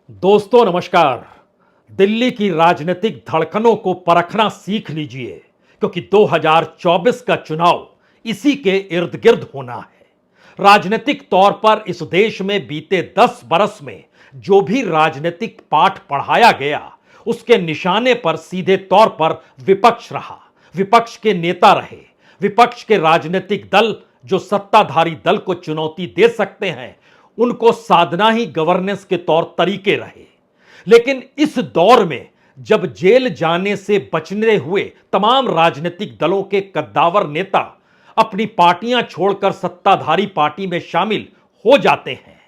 दोस्तों नमस्कार। दिल्ली की राजनीतिक धड़कनों को परखना सीख लीजिए, क्योंकि 2024 का चुनाव इसी के इर्द गिर्द होना है। राजनीतिक तौर पर इस देश में बीते 10 बरस में जो भी राजनीतिक पाठ पढ़ाया गया, उसके निशाने पर सीधे तौर पर विपक्ष रहा, विपक्ष के नेता रहे, विपक्ष के राजनीतिक दल जो सत्ताधारी दल को चुनौती दे सकते हैं, उनको साधना ही गवर्नेंस के तौर तरीके रहे। लेकिन इस दौर में जब जेल जाने से बचने हुए तमाम राजनीतिक दलों के कद्दावर नेता अपनी पार्टियां छोड़कर सत्ताधारी पार्टी में शामिल हो जाते हैं,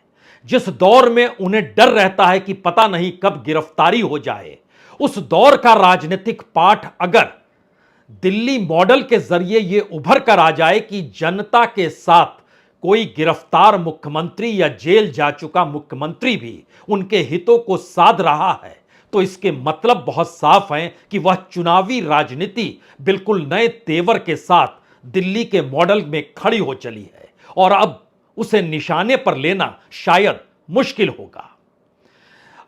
जिस दौर में उन्हें डर रहता है कि पता नहीं कब गिरफ्तारी हो जाए, उस दौर का राजनीतिक पाठ अगर दिल्ली मॉडल के जरिए यह उभर कर आ जाए कि जनता के साथ कोई गिरफ्तार मुख्यमंत्री या जेल जा चुका मुख्यमंत्री भी उनके हितों को साध रहा है, तो इसके मतलब बहुत साफ हैं कि वह चुनावी राजनीति बिल्कुल नए तेवर के साथ दिल्ली के मॉडल में खड़ी हो चली है और अब उसे निशाने पर लेना शायद मुश्किल होगा।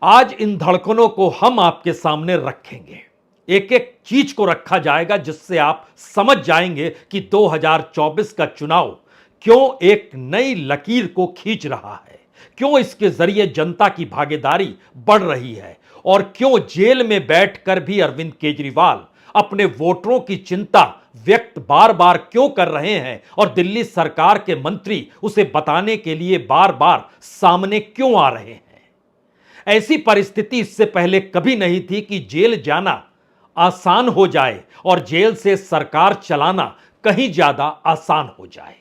आज इन धड़कनों को हम आपके सामने रखेंगे, एक एक चीज को रखा जाएगा जिससे आप समझ जाएंगे कि 2024 का चुनाव क्यों एक नई लकीर को खींच रहा है, क्यों इसके जरिए जनता की भागीदारी बढ़ रही है और क्यों जेल में बैठकर भी अरविंद केजरीवाल अपने वोटरों की चिंता व्यक्त बार बार क्यों कर रहे हैं और दिल्ली सरकार के मंत्री उसे बताने के लिए बार बार सामने क्यों आ रहे हैं। ऐसी परिस्थिति इससे पहले कभी नहीं थी कि जेल जाना आसान हो जाए और जेल से सरकार चलाना कहीं ज्यादा आसान हो जाए।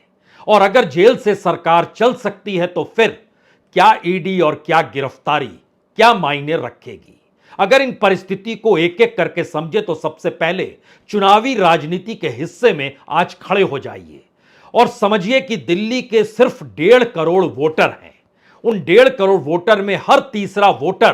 और अगर जेल से सरकार चल सकती है तो फिर क्या ईडी और क्या गिरफ्तारी क्या मायने रखेगी। अगर इन परिस्थिति को एक एक करके समझे तो सबसे पहले चुनावी राजनीति के हिस्से में आज खड़े हो जाइए और समझिए कि दिल्ली के सिर्फ 1.5 करोड़ वोटर हैं। उन 1.5 करोड़ वोटर में हर तीसरा वोटर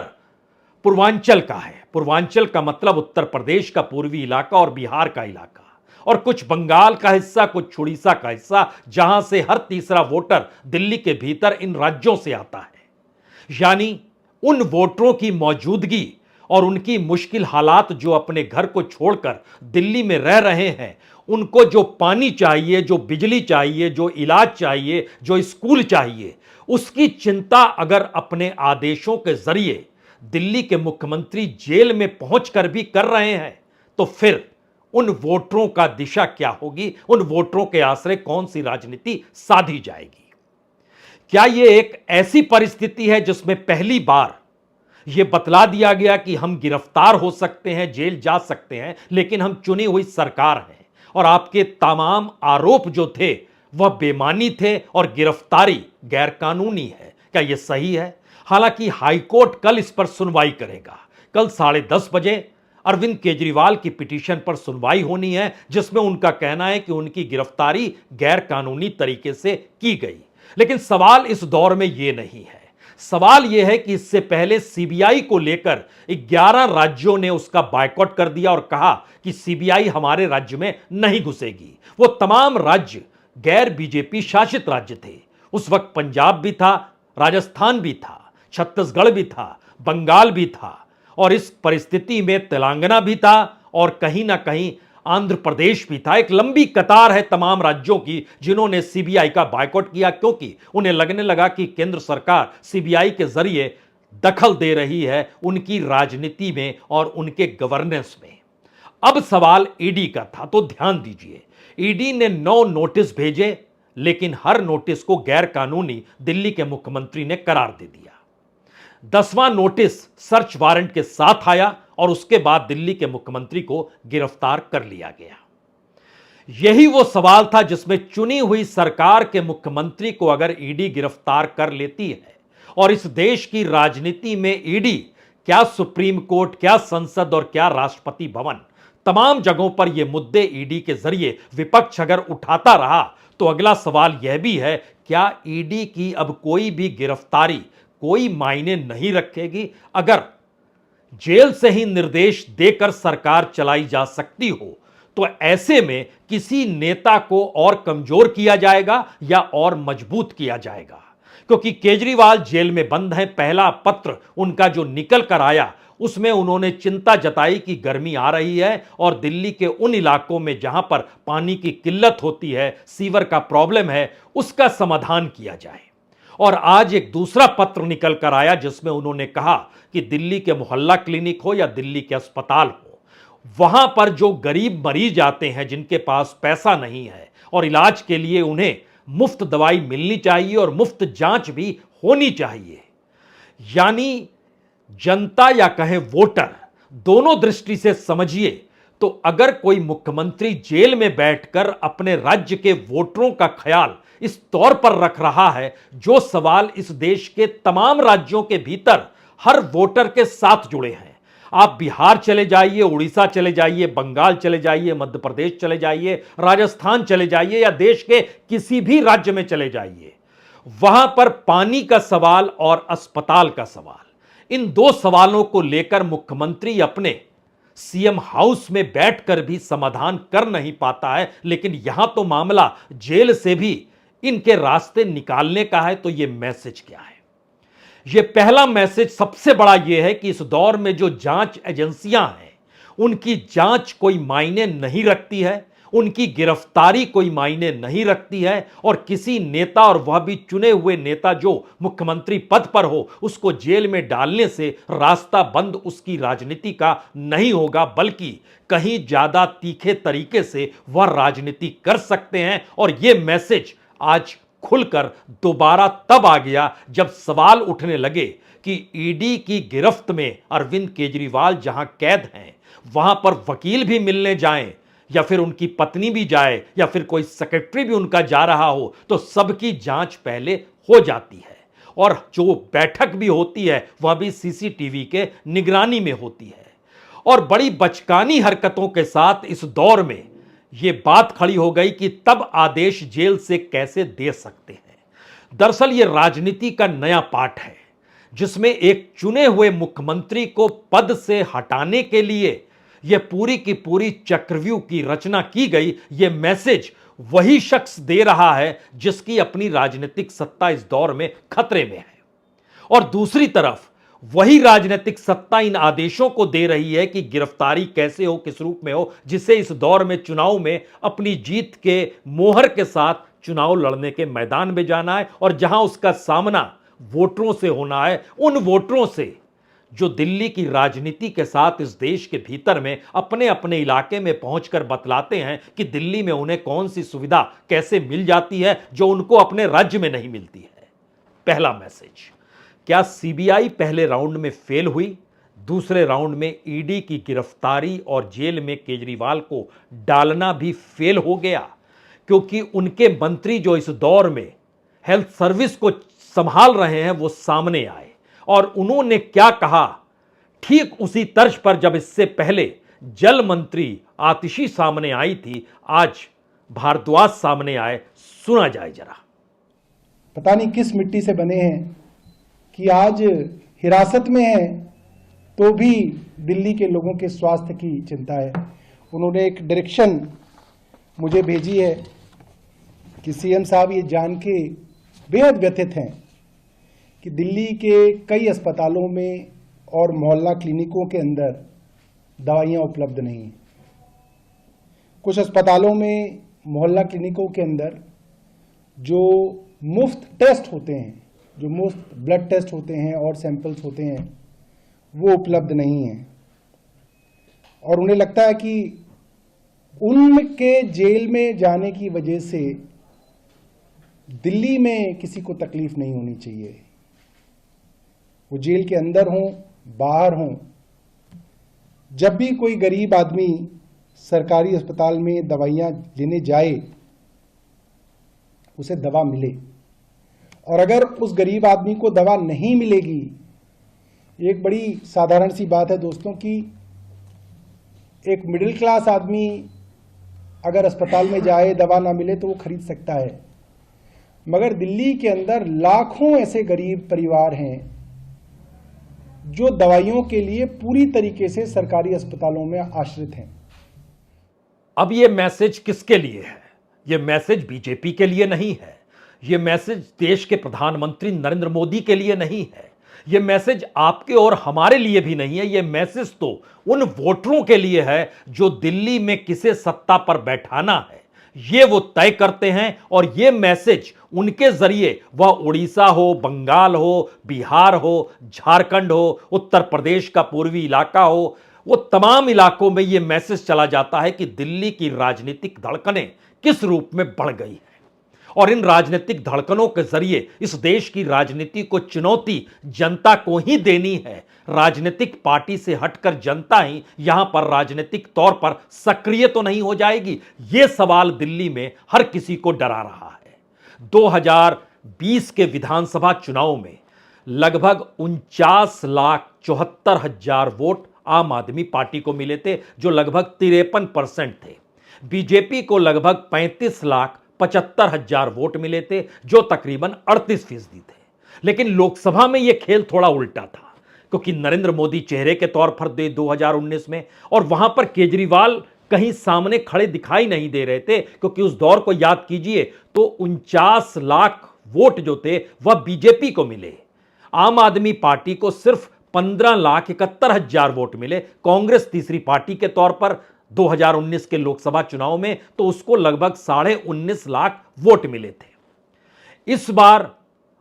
पूर्वांचल का है। पूर्वांचल का मतलब उत्तर प्रदेश का पूर्वी इलाका और बिहार का इलाका, और कुछ बंगाल का हिस्सा, कुछ उड़ीसा का हिस्सा, जहां से हर तीसरा वोटर दिल्ली के भीतर इन राज्यों से आता है। यानी उन वोटरों की मौजूदगी और उनकी मुश्किल हालात, जो अपने घर को छोड़कर दिल्ली में रह रहे हैं, उनको जो पानी चाहिए, जो बिजली चाहिए, जो इलाज चाहिए, जो स्कूल चाहिए, उसकी चिंता अगर अपने आदेशों के जरिए दिल्ली के मुख्यमंत्री जेल में पहुंचकर भी कर रहे हैं, तो फिर उन वोटरों का दिशा क्या होगी, उन वोटरों के आश्रय कौन सी राजनीति साधी जाएगी। क्या यह एक ऐसी परिस्थिति है जिसमें पहली बार यह बतला दिया गया कि हम गिरफ्तार हो सकते हैं, जेल जा सकते हैं, लेकिन हम चुनी हुई सरकार हैं और आपके तमाम आरोप जो थे वह बेमानी थे और गिरफ्तारी गैरकानूनी है? क्या यह सही है? हालांकि हाईकोर्ट कल इस पर सुनवाई करेगा। कल 10:30 बजे अरविंद केजरीवाल की पिटीशन पर सुनवाई होनी है, जिसमें उनका कहना है कि उनकी गिरफ्तारी गैर कानूनी तरीके से की गई। लेकिन सवाल इस दौर में यह नहीं है। सवाल यह है कि इससे पहले सीबीआई को लेकर 11 राज्यों ने उसका बायकॉट कर दिया और कहा कि सीबीआई हमारे राज्य में नहीं घुसेगी। वो तमाम राज्य गैर बीजेपी शासित राज्य थे। उस वक्त पंजाब भी था, राजस्थान भी था, छत्तीसगढ़ भी था, बंगाल भी था, और इस परिस्थिति में तेलंगाना भी था और कहीं ना कहीं आंध्र प्रदेश भी था। एक लंबी कतार है तमाम राज्यों की जिन्होंने सीबीआई का बायकॉट किया, क्योंकि उन्हें लगने लगा कि केंद्र सरकार सीबीआई के जरिए दखल दे रही है उनकी राजनीति में और उनके गवर्नेंस में। अब सवाल ईडी का था, तो ध्यान दीजिए, ईडी ने 9 नोटिस भेजे, लेकिन हर नोटिस को गैर कानूनी दिल्ली के मुख्यमंत्री ने करार दे दिया। 10वां नोटिस सर्च वारंट के साथ आया और उसके बाद दिल्ली के मुख्यमंत्री को गिरफ्तार कर लिया गया। यही वो सवाल था जिसमें चुनी हुई सरकार के मुख्यमंत्री को अगर ईडी गिरफ्तार कर लेती है और इस देश की राजनीति में ईडी, क्या सुप्रीम कोर्ट, क्या संसद और क्या राष्ट्रपति भवन, तमाम जगहों पर यह मुद्दे ईडी के जरिए विपक्ष अगर उठाता रहा, तो अगला सवाल यह भी है, क्या ईडी की अब कोई भी गिरफ्तारी कोई मायने नहीं रखेगी? अगर जेल से ही निर्देश देकर सरकार चलाई जा सकती हो, तो ऐसे में किसी नेता को और कमजोर किया जाएगा या और मजबूत किया जाएगा? क्योंकि केजरीवाल जेल में बंद हैं। पहला पत्र उनका जो निकल कर आया उसमें उन्होंने चिंता जताई कि गर्मी आ रही है और दिल्ली के उन इलाकों में जहां पर पानी की किल्लत होती है, सीवर का प्रॉब्लम है, उसका समाधान किया जाए। और आज एक दूसरा पत्र निकल कर आया जिसमें उन्होंने कहा कि दिल्ली के मोहल्ला क्लिनिक हो या दिल्ली के अस्पताल हो, वहां पर जो गरीब मरीज आते हैं जिनके पास पैसा नहीं है और इलाज के लिए उन्हें मुफ्त दवाई मिलनी चाहिए और मुफ्त जांच भी होनी चाहिए। यानी जनता या कहें वोटर, दोनों दृष्टि से समझिए तो अगर कोई मुख्यमंत्री जेल में बैठकर अपने राज्य के वोटरों का ख्याल इस तौर पर रख रहा है, जो सवाल इस देश के तमाम राज्यों के भीतर हर वोटर के साथ जुड़े हैं। आप बिहार चले जाइए, उड़ीसा चले जाइए, बंगाल चले जाइए, मध्य प्रदेश चले जाइए, राजस्थान चले जाइए या देश के किसी भी राज्य में चले जाइए, वहां पर पानी का सवाल और अस्पताल का सवाल, इन दो सवालों को लेकर मुख्यमंत्री अपने सीएम हाउस में बैठकर भी समाधान कर नहीं पाता है। लेकिन यहां तो मामला जेल से भी इनके रास्ते निकालने का है। तो यह मैसेज क्या है? यह पहला मैसेज सबसे बड़ा यह है कि इस दौर में जो जांच एजेंसियां हैं उनकी जांच कोई मायने नहीं रखती है, उनकी गिरफ्तारी कोई मायने नहीं रखती है और किसी नेता, और वह भी चुने हुए नेता जो मुख्यमंत्री पद पर हो, उसको जेल में डालने से रास्ता बंद उसकी राजनीति का नहीं होगा, बल्कि कहीं ज्यादा तीखे तरीके से वह राजनीति कर सकते हैं। और यह मैसेज आज खुलकर दोबारा तब आ गया जब सवाल उठने लगे कि ईडी की गिरफ्त में अरविंद केजरीवाल जहां कैद हैं, वहां पर वकील भी मिलने जाएं या फिर उनकी पत्नी भी जाए या फिर कोई सेक्रेटरी भी उनका जा रहा हो, तो सबकी जांच पहले हो जाती है और जो बैठक भी होती है वह भी सीसीटीवी के निगरानी में होती है। और बड़ी बचकानी हरकतों के साथ इस दौर में यह बात खड़ी हो गई कि तब आदेश जेल से कैसे दे सकते हैं। दरअसल यह राजनीति का नया पाठ है जिसमें एक चुने हुए मुख्यमंत्री को पद से हटाने के लिए यह पूरी की पूरी चक्रव्यूह की रचना की गई। यह मैसेज वही शख्स दे रहा है जिसकी अपनी राजनीतिक सत्ता इस दौर में खतरे में है, और दूसरी तरफ वही राजनीतिक सत्ता इन आदेशों को दे रही है कि गिरफ्तारी कैसे हो, किस रूप में हो, जिसे इस दौर में चुनाव में अपनी जीत के मोहर के साथ चुनाव लड़ने के मैदान में जाना है और जहां उसका सामना वोटरों से होना है, उन वोटरों से जो दिल्ली की राजनीति के साथ इस देश के भीतर में अपने अपने इलाके में पहुंचकर बतलाते हैं कि दिल्ली में उन्हें कौन सी सुविधा कैसे मिल जाती है जो उनको अपने राज्य में नहीं मिलती है। पहला मैसेज, क्या सीबीआई पहले राउंड में फेल हुई? दूसरे राउंड में ईडी की गिरफ्तारी और जेल में केजरीवाल को डालना भी फेल हो गया, क्योंकि उनके मंत्री जो इस दौर में हेल्थ सर्विस को संभाल रहे हैं वो सामने आए और उन्होंने क्या कहा, ठीक उसी तर्ज पर जब इससे पहले जल मंत्री आतिशी सामने आई थी, आज भारद्वाज सामने आए। सुना जाए जरा। पता नहीं किस मिट्टी से बने हैं कि आज हिरासत में हैं तो भी दिल्ली के लोगों के स्वास्थ्य की चिंता है। उन्होंने एक डायरेक्शन मुझे भेजी है कि सीएम साहब ये जान के बेहद व्यथित हैं कि दिल्ली के कई अस्पतालों में और मोहल्ला क्लिनिकों के अंदर दवाइयाँ उपलब्ध नहीं हैं। कुछ अस्पतालों में, मोहल्ला क्लिनिकों के अंदर जो मुफ्त टेस्ट होते हैं, जो मुफ्त ब्लड टेस्ट होते हैं और सैंपल्स होते हैं, वो उपलब्ध नहीं हैं। और उन्हें लगता है कि उनके जेल में जाने की वजह से दिल्ली में किसी को तकलीफ नहीं होनी चाहिए। वो जेल के अंदर हों, बाहर हों, जब भी कोई गरीब आदमी सरकारी अस्पताल में दवाइयाँ लेने जाए उसे दवा मिले। और अगर उस गरीब आदमी को दवा नहीं मिलेगी, एक बड़ी साधारण सी बात है दोस्तों कि एक मिडिल क्लास आदमी अगर अस्पताल में जाए, दवा ना मिले तो वो खरीद सकता है, मगर दिल्ली के अंदर लाखों ऐसे गरीब परिवार हैं जो दवाइयों के लिए पूरी तरीके से सरकारी अस्पतालों में आश्रित हैं। अब यह मैसेज किसके लिए है? यह मैसेज बीजेपी के लिए नहीं है, यह मैसेज देश के प्रधानमंत्री नरेंद्र मोदी के लिए नहीं है, यह मैसेज आपके और हमारे लिए भी नहीं है। यह मैसेज तो उन वोटरों के लिए है जो दिल्ली में किसे सत्ता पर बैठाना है ये वो तय करते हैं, और यह मैसेज उनके जरिए वह उड़ीसा हो, बंगाल हो, बिहार हो, झारखंड हो, उत्तर प्रदेश का पूर्वी इलाका हो, वो तमाम इलाकों में यह मैसेज चला जाता है कि दिल्ली की राजनीतिक धड़कनें किस रूप में बढ़ गई है। और इन राजनीतिक धड़कनों के जरिए इस देश की राजनीति को चुनौती जनता को ही देनी है। राजनीतिक पार्टी से हटकर जनता ही यहां पर राजनीतिक तौर पर सक्रिय तो नहीं हो जाएगी, यह सवाल दिल्ली में हर किसी को डरा रहा है। 2020 के विधानसभा चुनाव में लगभग 49,74,000 वोट आम आदमी पार्टी को मिले थे, जो लगभग 53% थे। बीजेपी को लगभग 35,75,000 वोट मिले थे, जो तकरीबन 38% थे। लेकिन लोकसभा में यह खेल थोड़ा उल्टा था, क्योंकि नरेंद्र मोदी चेहरे के तौर पर 2019 में, और वहां पर केजरीवाल कहीं सामने खड़े दिखाई नहीं दे रहे थे, क्योंकि उस दौर को याद कीजिए तो 49 लाख वोट जो थे वह बीजेपी को मिले। आम आदमी पार्टी को सिर्फ 15,71,000 वोट मिले। कांग्रेस तीसरी पार्टी के तौर पर 2019 के लोकसभा चुनाव में तो उसको लगभग 19.5 लाख वोट मिले थे। इस बार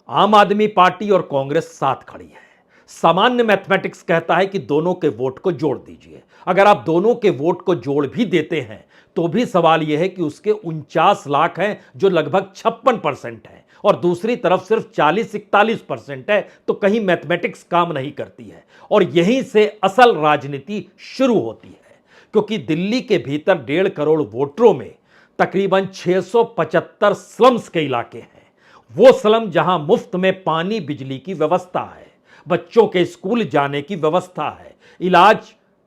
आम आदमी पार्टी और कांग्रेस साथ खड़ी है। सामान्य मैथमेटिक्स कहता है कि दोनों के वोट को जोड़ दीजिए। अगर आप दोनों के वोट को जोड़ भी देते हैं तो भी सवाल यह है कि उसके 49 लाख हैं, जो लगभग 56% है, और दूसरी तरफ सिर्फ 40-41% है, तो कहीं मैथमेटिक्स काम नहीं करती है। और यहीं से असल राजनीति शुरू होती है, क्योंकि दिल्ली के भीतर 1.5 करोड़ वोटरों में तकरीबन 675 स्लम्स के इलाके हैं। वो स्लम जहां मुफ्त में पानी बिजली की व्यवस्था है, बच्चों के स्कूल जाने की व्यवस्था है, इलाज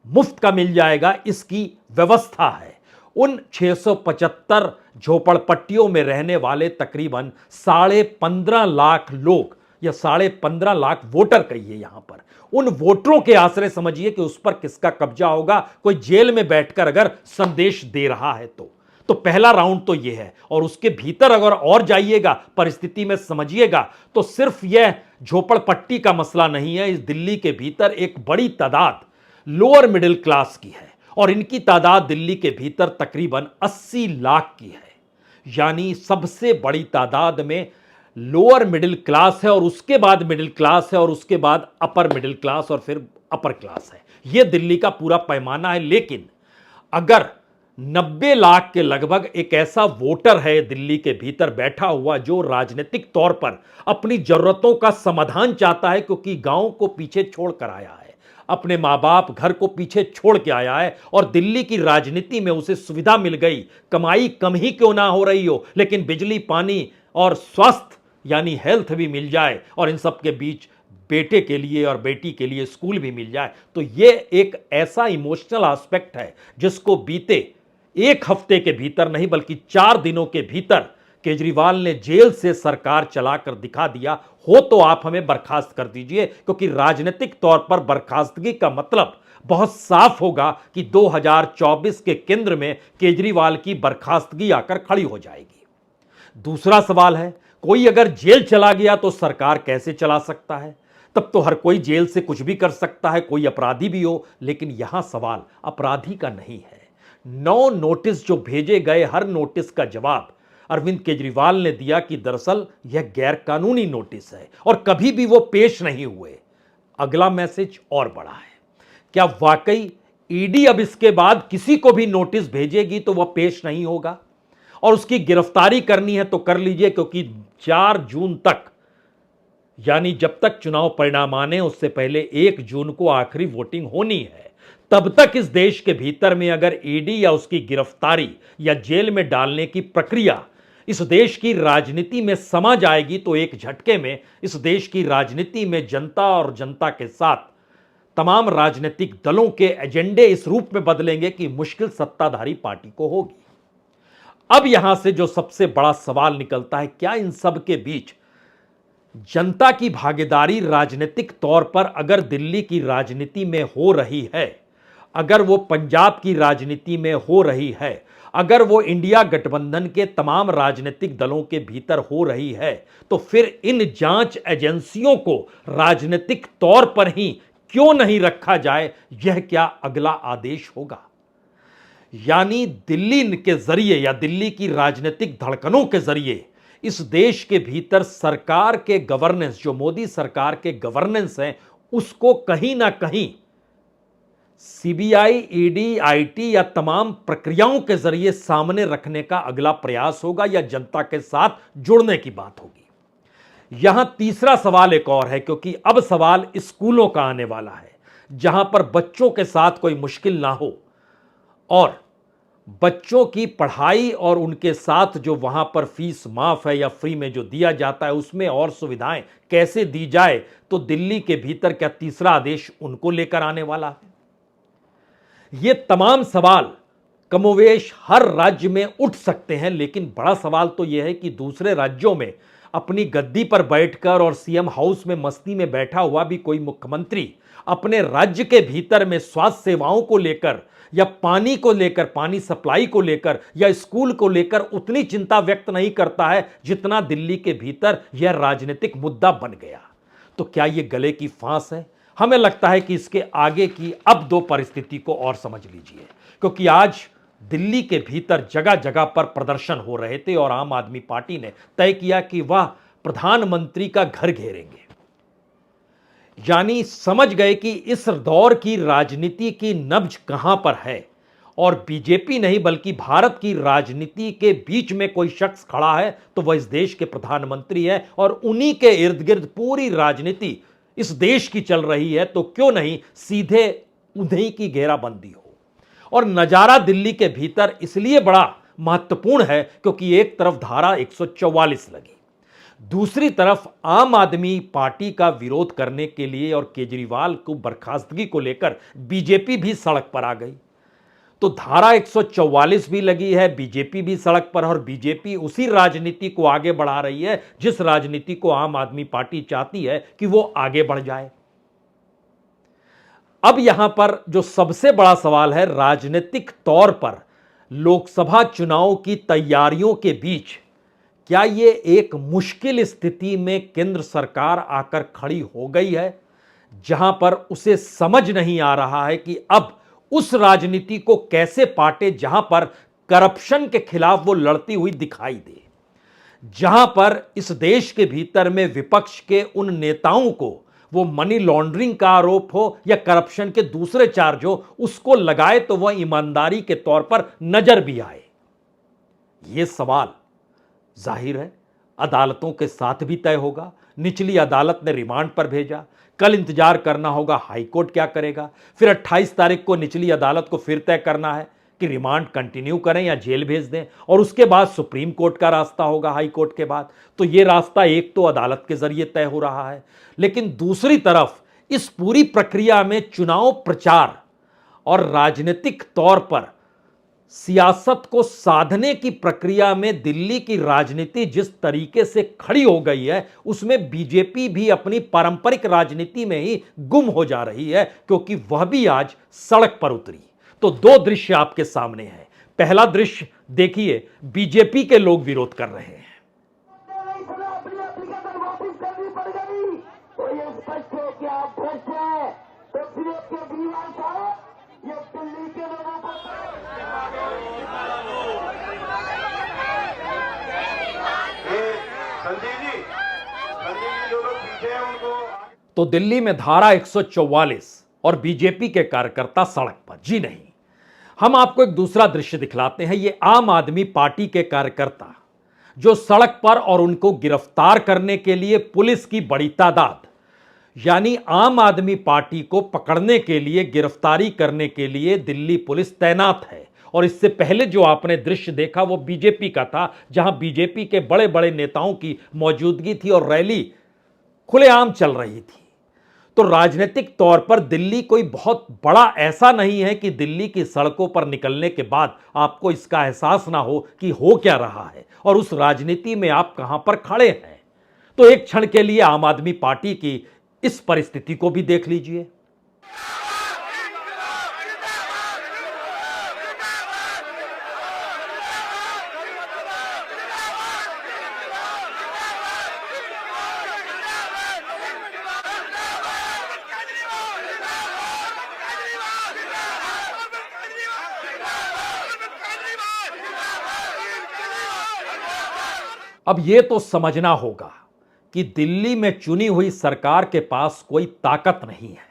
मुफ्त का मिल जाएगा इसकी व्यवस्था है। उन 675 झोपड़पट्टियों में रहने वाले तकरीबन 15.5 लाख लोग, या 15.5 लाख वोटर कहिए यहां पर, उन वोटरों के आश्रय समझिए कि उस पर किसका कब्जा होगा। कोई जेल में बैठकर अगर संदेश दे रहा है तो पहला राउंड तो यह है। और उसके भीतर अगर और जाइएगा, परिस्थिति में समझिएगा, तो सिर्फ यह झोपड़पट्टी का मसला नहीं है। इस दिल्ली के भीतर एक बड़ी तादाद लोअर मिडिल क्लास की है, और इनकी तादाद दिल्ली के भीतर तकरीबन 80 लाख की है। यानी सबसे बड़ी तादाद में लोअर मिडिल क्लास है, और उसके बाद मिडिल क्लास है, और उसके बाद अपर मिडिल क्लास, और फिर अपर क्लास है। यह दिल्ली का पूरा पैमाना है। लेकिन अगर 90 लाख के लगभग एक ऐसा वोटर है दिल्ली के भीतर बैठा हुआ जो राजनीतिक तौर पर अपनी जरूरतों का समाधान चाहता है, क्योंकि गांव को पीछे छोड़ कर आया है, अपने माँ बाप घर को पीछे छोड़ के आया है, और दिल्ली की राजनीति में उसे सुविधा मिल गई, कमाई कम ही क्यों ना हो रही हो, लेकिन बिजली, पानी और स्वास्थ्य यानी हेल्थ भी मिल जाए, और इन सब के बीच बेटे के लिए और बेटी के लिए स्कूल भी मिल जाए, तो यह एक ऐसा इमोशनल एस्पेक्ट है जिसको बीते एक हफ्ते के भीतर नहीं बल्कि 4 दिनों के भीतर केजरीवाल ने जेल से सरकार चलाकर दिखा दिया। हो तो आप हमें बर्खास्त कर दीजिए, क्योंकि राजनीतिक तौर पर बर्खास्तगी का मतलब बहुत साफ होगा कि 2024 के केंद्र में केजरीवाल की बर्खास्तगी आकर खड़ी हो जाएगी। दूसरा सवाल है, कोई अगर जेल चला गया तो सरकार कैसे चला सकता है? तब तो हर कोई जेल से कुछ भी कर सकता है, कोई अपराधी भी हो। लेकिन यहां सवाल अपराधी का नहीं है। 9 नोटिस जो भेजे गए, हर नोटिस का जवाब अरविंद केजरीवाल ने दिया कि दरअसल यह गैर कानूनी नोटिस है, और कभी भी वो पेश नहीं हुए। अगला मैसेज और बड़ा है, क्या वाकई ईडी अब इसके बाद किसी को भी नोटिस भेजेगी तो वह पेश नहीं होगा, और उसकी गिरफ्तारी करनी है तो कर लीजिए, क्योंकि 4 जून तक, यानी जब तक चुनाव परिणाम आने उससे पहले 1 जून को आखिरी वोटिंग होनी है, तब तक इस देश के भीतर में अगर ईडी या उसकी गिरफ्तारी या जेल में डालने की प्रक्रिया इस देश की राजनीति में समा जाएगी, तो एक झटके में इस देश की राजनीति में जनता और जनता के साथ तमाम राजनीतिक दलों के एजेंडे इस रूप में बदलेंगे कि मुश्किल सत्ताधारी पार्टी को होगी। अब यहां से जो सबसे बड़ा सवाल निकलता है, क्या इन सब के बीच जनता की भागीदारी राजनीतिक तौर पर अगर दिल्ली की राजनीति में हो रही है, अगर वो पंजाब की राजनीति में हो रही है, अगर वो इंडिया गठबंधन के तमाम राजनीतिक दलों के भीतर हो रही है तो फिर इन जांच एजेंसियों को राजनीतिक तौर पर ही क्यों नहीं रखा जाए, यह क्या अगला आदेश होगा? यानी दिल्ली के जरिए या दिल्ली की राजनीतिक धड़कनों के जरिए इस देश के भीतर सरकार के गवर्नेंस, जो मोदी सरकार के गवर्नेंस हैं, उसको कहीं ना कहीं सीबीआई, ईडी, आईटी या तमाम प्रक्रियाओं के जरिए सामने रखने का अगला प्रयास होगा या जनता के साथ जुड़ने की बात होगी। यहां तीसरा सवाल एक और है, क्योंकि अब सवाल स्कूलों का आने वाला है, जहां पर बच्चों के साथ कोई मुश्किल ना हो और बच्चों की पढ़ाई और उनके साथ जो वहां पर फीस माफ है या फ्री में जो दिया जाता है उसमें और सुविधाएं कैसे दी जाए। तो दिल्ली के भीतर क्या तीसरा आदेश उनको लेकर आने वाला है? ये तमाम सवाल कमोवेश हर राज्य में उठ सकते हैं, लेकिन बड़ा सवाल तो यह है कि दूसरे राज्यों में अपनी गद्दी पर बैठकर और सीएम हाउस में मस्ती में बैठा हुआ भी कोई मुख्यमंत्री अपने राज्य के भीतर में स्वास्थ्य सेवाओं को लेकर या पानी को लेकर, पानी सप्लाई को लेकर या स्कूल को लेकर उतनी चिंता व्यक्त नहीं करता है जितना दिल्ली के भीतर यह राजनीतिक मुद्दा बन गया। तो क्या यह गले की फांस है? हमें लगता है कि इसके आगे की अब दो परिस्थिति को और समझ लीजिए, क्योंकि आज दिल्ली के भीतर जगह जगह पर प्रदर्शन हो रहे थे और आम आदमी पार्टी ने तय किया कि वह प्रधानमंत्री का घर घेरेंगे। यानी समझ गए कि इस दौर की राजनीति की नब्ज कहां पर है और बीजेपी नहीं बल्कि भारत की राजनीति के बीच में कोई शख्स खड़ा है तो वह इस देश के प्रधानमंत्री है और उन्हीं के इर्द गिर्द पूरी राजनीति इस देश की चल रही है। तो क्यों नहीं सीधे उन्हीं की घेराबंदी हो। और नजारा दिल्ली के भीतर इसलिए बड़ा महत्वपूर्ण है क्योंकि एक तरफ धारा 144 लगी, दूसरी तरफ आम आदमी पार्टी का विरोध करने के लिए और केजरीवाल को बर्खास्तगी को लेकर बीजेपी भी सड़क पर आ गई। तो धारा 144 भी लगी है, बीजेपी भी सड़क पर, और बीजेपी उसी राजनीति को आगे बढ़ा रही है जिस राजनीति को आम आदमी पार्टी चाहती है कि वो आगे बढ़ जाए। अब यहां पर जो सबसे बड़ा सवाल है, राजनीतिक तौर पर लोकसभा चुनाव की तैयारियों के बीच क्या ये एक मुश्किल स्थिति में केंद्र सरकार आकर खड़ी हो गई है, जहां पर उसे समझ नहीं आ रहा है कि अब उस राजनीति को कैसे पाटे जहां पर करप्शन के खिलाफ वो लड़ती हुई दिखाई दे, जहां पर इस देश के भीतर में विपक्ष के उन नेताओं को वो मनी लॉन्ड्रिंग का आरोप हो या करप्शन के दूसरे चार्ज हो, उसको लगाए तो वह ईमानदारी के तौर पर नजर भी आए। यह सवाल जाहिर है अदालतों के साथ भी तय होगा। निचली अदालत ने रिमांड पर भेजा, कल इंतजार करना होगा हाईकोर्ट क्या करेगा, फिर 28 तारीख को निचली अदालत को फिर तय करना है कि रिमांड कंटिन्यू करें या जेल भेज दें, और उसके बाद सुप्रीम कोर्ट का रास्ता होगा हाईकोर्ट के बाद। तो यह रास्ता एक तो अदालत के जरिए तय हो रहा है, लेकिन दूसरी तरफ इस पूरी प्रक्रिया में चुनाव प्रचार और राजनीतिक तौर पर सियासत को साधने की प्रक्रिया में दिल्ली की राजनीति जिस तरीके से खड़ी हो गई है, उसमें बीजेपी भी अपनी पारंपरिक राजनीति में ही गुम हो जा रही है, क्योंकि वह भी आज सड़क पर उतरी। तो दो दृश्य आपके सामने हैं। पहला दृश्य देखिए, बीजेपी के लोग विरोध कर रहे हैं। तो दिल्ली में धारा 144 और बीजेपी के कार्यकर्ता सड़क पर। जी नहीं, हम आपको एक दूसरा दृश्य दिखलाते हैं। ये आम आदमी पार्टी के कार्यकर्ता जो सड़क पर, और उनको गिरफ्तार करने के लिए पुलिस की बड़ी तादाद, यानी आम आदमी पार्टी को पकड़ने के लिए, गिरफ्तारी करने के लिए दिल्ली पुलिस तैनात है। और इससे पहले जो आपने दृश्य देखा वो बीजेपी का था, जहां बीजेपी के बड़े बड़े नेताओं की मौजूदगी थी और रैली खुलेआम चल रही थी। तो राजनीतिक तौर पर दिल्ली कोई बहुत बड़ा ऐसा नहीं है कि दिल्ली की सड़कों पर निकलने के बाद आपको इसका एहसास ना हो कि हो क्या रहा है और उस राजनीति में आप कहां पर खड़े हैं। तो एक क्षण के लिए आम आदमी पार्टी की इस परिस्थिति को भी देख लीजिए। अब यह तो समझना होगा कि दिल्ली में चुनी हुई सरकार के पास कोई ताकत नहीं है।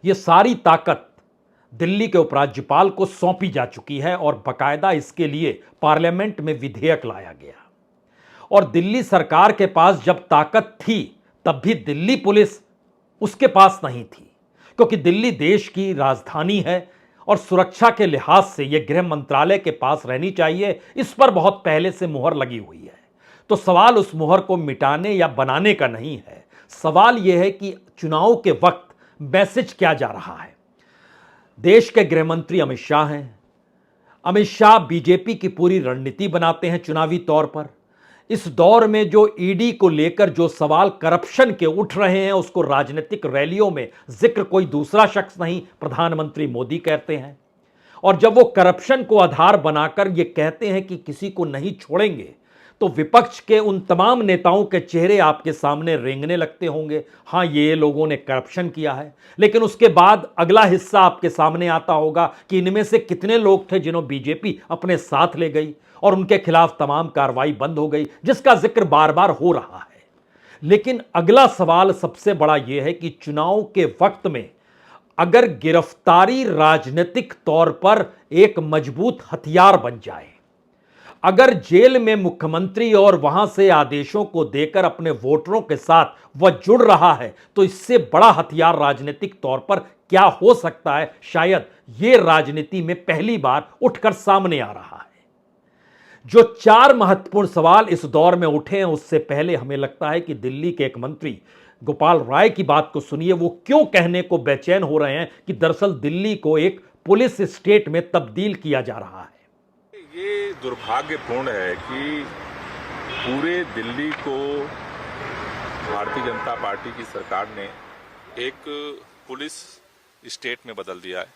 यह सारी ताकत दिल्ली के उपराज्यपाल को सौंपी जा चुकी है और बाकायदा इसके लिए पार्लियामेंट में विधेयक लाया गया। और दिल्ली सरकार के पास जब ताकत थी तब भी दिल्ली पुलिस उसके पास नहीं थी, क्योंकि दिल्ली देश की राजधानी है और सुरक्षा के लिहाज से यह गृह मंत्रालय के पास रहनी चाहिए, इस पर बहुत पहले से मुहर लगी हुई है। तो सवाल उस मुहर को मिटाने या बनाने का नहीं है, सवाल यह है कि चुनाव के वक्त मैसेज क्या जा रहा है। देश के गृह मंत्री अमित शाह हैं। अमित शाह बीजेपी की पूरी रणनीति बनाते हैं चुनावी तौर पर। इस दौर में जो ईडी को लेकर जो सवाल करप्शन के उठ रहे हैं उसको राजनीतिक रैलियों में जिक्र कोई दूसरा शख्स नहीं, प्रधानमंत्री मोदी करते हैं। और जब वो करप्शन को आधार बनाकर ये कहते हैं कि किसी को नहीं छोड़ेंगे, तो विपक्ष के उन तमाम नेताओं के चेहरे आपके सामने रेंगने लगते होंगे। हां, ये लोगों ने करप्शन किया है, लेकिन उसके बाद अगला हिस्सा आपके सामने आता होगा कि इनमें से कितने लोग थे जिन्होंने बीजेपी अपने साथ ले गई और उनके खिलाफ तमाम कार्रवाई बंद हो गई, जिसका जिक्र बार बार हो रहा है। लेकिन अगला सवाल सबसे बड़ा यह है कि चुनाव के वक्त में अगर गिरफ्तारी राजनीतिक तौर पर एक मजबूत हथियार बन जाए, अगर जेल में मुख्यमंत्री और वहां से आदेशों को देकर अपने वोटरों के साथ वह जुड़ रहा है, तो इससे बड़ा हथियार राजनीतिक तौर पर क्या हो सकता है, शायद यह राजनीति में पहली बार उठकर सामने आ रहा है। जो 4 महत्वपूर्ण सवाल इस दौर में उठे हैं, उससे पहले हमें लगता है कि दिल्ली के एक मंत्री गोपाल राय की बात को सुनिए। वो क्यों कहने को बेचैन हो रहे हैं कि दरअसल दिल्ली को एक पुलिस स्टेट में तब्दील किया जा रहा है। ये दुर्भाग्यपूर्ण है कि पूरे दिल्ली को भारतीय जनता पार्टी की सरकार ने एक पुलिस स्टेट में बदल दिया है।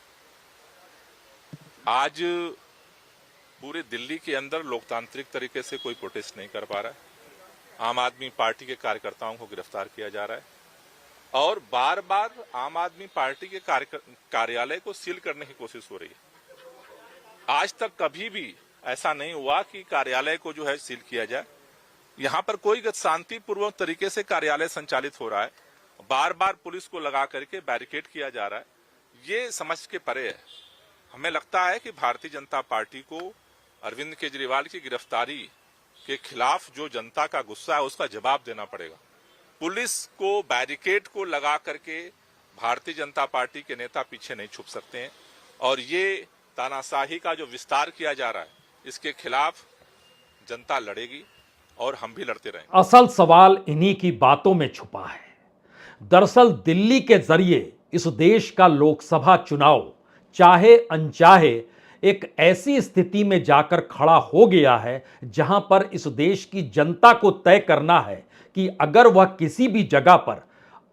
आज पूरे दिल्ली के अंदर लोकतांत्रिक तरीके से कोई प्रोटेस्ट नहीं कर पा रहा है। आम आदमी पार्टी के कार्यकर्ताओं को गिरफ्तार किया जा रहा है और बार बार आम आदमी पार्टी के कार्यालय को सील करने की कोशिश हो रही है। आज तक कभी भी ऐसा नहीं हुआ कि कार्यालय को जो है सील किया जाए। यहां पर कोई शांतिपूर्वक तरीके से कार्यालय संचालित हो रहा है, बार बार पुलिस को लगा करके बैरिकेड किया जा रहा है। ये समझ के परे है। हमें लगता है कि भारतीय जनता पार्टी को अरविंद केजरीवाल की गिरफ्तारी के खिलाफ जो जनता का गुस्सा है उसका जवाब देना पड़ेगा। पुलिस को बैरिकेड को लगा करके भारतीय जनता पार्टी के नेता पीछे नहीं छुप सकते हैं और ये तानाशाही का जो विस्तार किया जा रहा है इसके खिलाफ जनता लड़ेगी और हम भी लड़ते रहेंगे। असल सवाल इन्हीं की बातों में छुपा है। दरअसल दिल्ली के जरिए इस देश का लोकसभा चुनाव चाहे अनचाहे एक ऐसी स्थिति में जाकर खड़ा हो गया है जहां पर इस देश की जनता को तय करना है कि अगर वह किसी भी जगह पर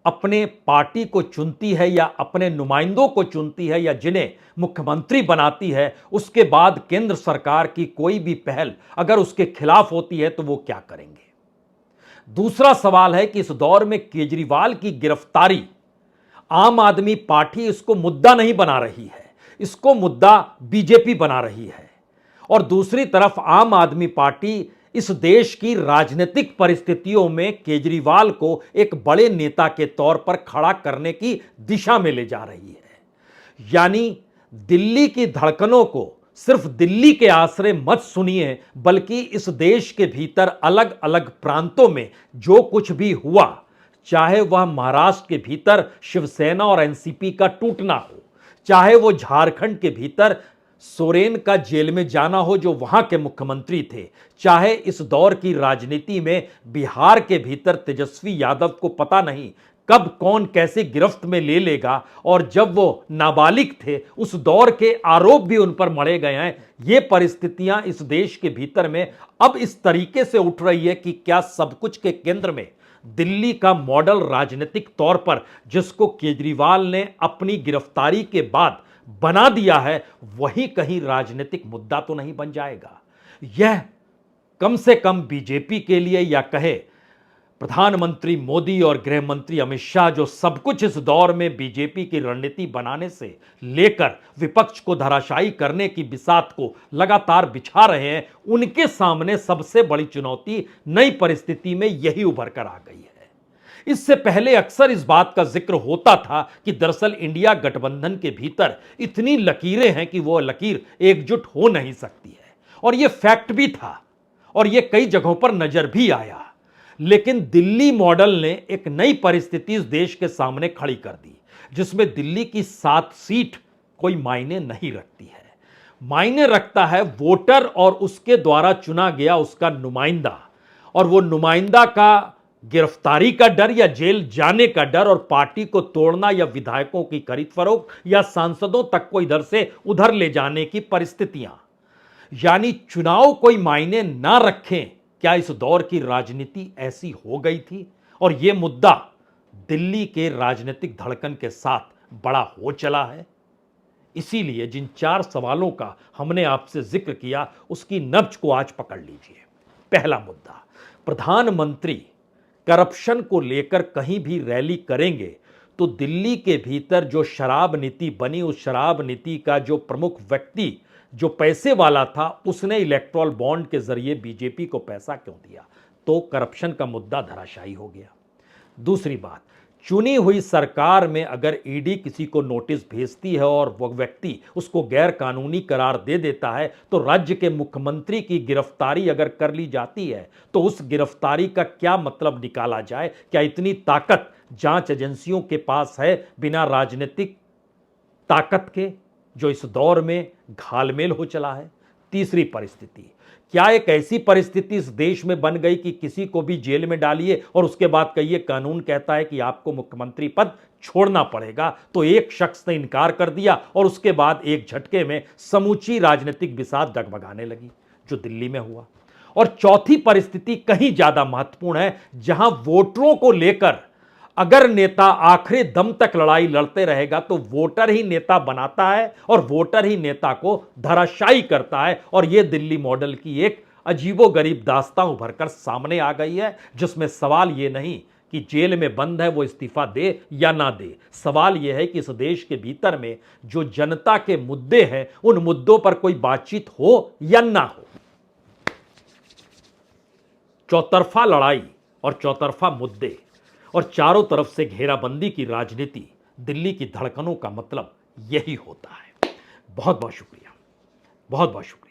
अपने पार्टी को चुनती है या अपने नुमाइंदों को चुनती है या जिन्हें मुख्यमंत्री बनाती है, उसके बाद केंद्र सरकार की कोई भी पहल अगर उसके खिलाफ होती है तो वो क्या करेंगे। दूसरा सवाल है कि इस दौर में केजरीवाल की गिरफ्तारी आम आदमी पार्टी इसको मुद्दा नहीं बना रही है, इसको मुद्दा बीजेपी बना रही है। और दूसरी तरफ आम आदमी पार्टी इस देश की राजनीतिक परिस्थितियों में केजरीवाल को एक बड़े नेता के तौर पर खड़ा करने की दिशा में ले जा रही है। यानी दिल्ली की धड़कनों को सिर्फ दिल्ली के आश्रय मत सुनिए, बल्कि इस देश के भीतर अलग अलग प्रांतों में जो कुछ भी हुआ, चाहे वह महाराष्ट्र के भीतर शिवसेना और एनसीपी का टूटना हो, चाहे वो झारखंड के भीतर सोरेन का जेल में जाना हो जो वहां के मुख्यमंत्री थे, चाहे इस दौर की राजनीति में बिहार के भीतर तेजस्वी यादव को पता नहीं कब कौन कैसे गिरफ्त में ले लेगा और जब वो नाबालिग थे उस दौर के आरोप भी उन पर मढ़े गए हैं। ये परिस्थितियां इस देश के भीतर में अब इस तरीके से उठ रही है कि क्या सब कुछ के केंद्र में दिल्ली का मॉडल राजनीतिक तौर पर जिसको केजरीवाल ने अपनी गिरफ्तारी के बाद बना दिया है, वही कहीं राजनीतिक मुद्दा तो नहीं बन जाएगा। यह कम से कम बीजेपी के लिए या कहे प्रधानमंत्री मोदी और गृह मंत्री अमित शाह जो सब कुछ इस दौर में बीजेपी की रणनीति बनाने से लेकर विपक्ष को धराशायी करने की बिसात को लगातार बिछा रहे हैं, उनके सामने सबसे बड़ी चुनौती नई परिस्थिति में यही उभर कर आ गई है। इससे पहले अक्सर इस बात का जिक्र होता था कि दरअसल इंडिया गठबंधन के भीतर इतनी लकीरें हैं कि वो लकीर एकजुट हो नहीं सकती है, और यह फैक्ट भी था और यह कई जगहों पर नजर भी आया। लेकिन दिल्ली मॉडल ने एक नई परिस्थिति इस देश के सामने खड़ी कर दी, जिसमें दिल्ली की 7 सीट कोई मायने नहीं रखती है। मायने रखता है वोटर और उसके द्वारा चुना गया उसका नुमाइंदा, और वो नुमाइंदा का गिरफ्तारी का डर या जेल जाने का डर, और पार्टी को तोड़ना या विधायकों की खरीद फरोख्त या सांसदों तक को इधर से उधर ले जाने की परिस्थितियां। यानी चुनाव कोई मायने ना रखें, क्या इस दौर की राजनीति ऐसी हो गई थी? और यह मुद्दा दिल्ली के राजनीतिक धड़कन के साथ बड़ा हो चला है। इसीलिए जिन 4 सवालों का हमने आपसे जिक्र किया, उसकी नब्ज को आज पकड़ लीजिए। पहला मुद्दा, प्रधानमंत्री करप्शन को लेकर कहीं भी रैली करेंगे तो दिल्ली के भीतर जो शराब नीति बनी, उस शराब नीति का जो प्रमुख व्यक्ति जो पैसे वाला था, उसने इलेक्टोरल बॉन्ड के जरिए बीजेपी को पैसा क्यों दिया? तो करप्शन का मुद्दा धराशायी हो गया। दूसरी बात, चुनी हुई सरकार में अगर ईडी किसी को नोटिस भेजती है और वह व्यक्ति उसको गैर कानूनी करार दे देता है, तो राज्य के मुख्यमंत्री की गिरफ्तारी अगर कर ली जाती है तो उस गिरफ्तारी का क्या मतलब निकाला जाए? क्या इतनी ताकत जांच एजेंसियों के पास है बिना राजनीतिक ताकत के, जो इस दौर में घालमेल हो चला है? तीसरी परिस्थिति, क्या एक ऐसी परिस्थिति इस देश में बन गई कि किसी को भी जेल में डालिए और उसके बाद कहिए कानून कहता है कि आपको मुख्यमंत्री पद छोड़ना पड़ेगा, तो एक शख्स ने इनकार कर दिया और उसके बाद एक झटके में समूची राजनीतिक बिसात डगमगाने लगी, जो दिल्ली में हुआ। और चौथी परिस्थिति कहीं ज्यादा महत्वपूर्ण है, जहां वोटरों को लेकर अगर नेता आखिरी दम तक लड़ाई लड़ते रहेगा तो वोटर ही नेता बनाता है और वोटर ही नेता को धराशायी करता है। और यह दिल्ली मॉडल की एक अजीबोगरीब दास्तां उभरकर सामने आ गई है, जिसमें सवाल यह नहीं कि जेल में बंद है वो इस्तीफा दे या ना दे। सवाल यह है कि इस देश के भीतर में जो जनता के मुद्दे हैं, उन मुद्दों पर कोई बातचीत हो या ना हो। चौतरफा लड़ाई और चौतरफा मुद्दे और चारों तरफ से घेराबंदी की राजनीति दिल्ली की धड़कनों का मतलब यही होता है। बहुत बहुत शुक्रिया, बहुत बहुत शुक्रिया।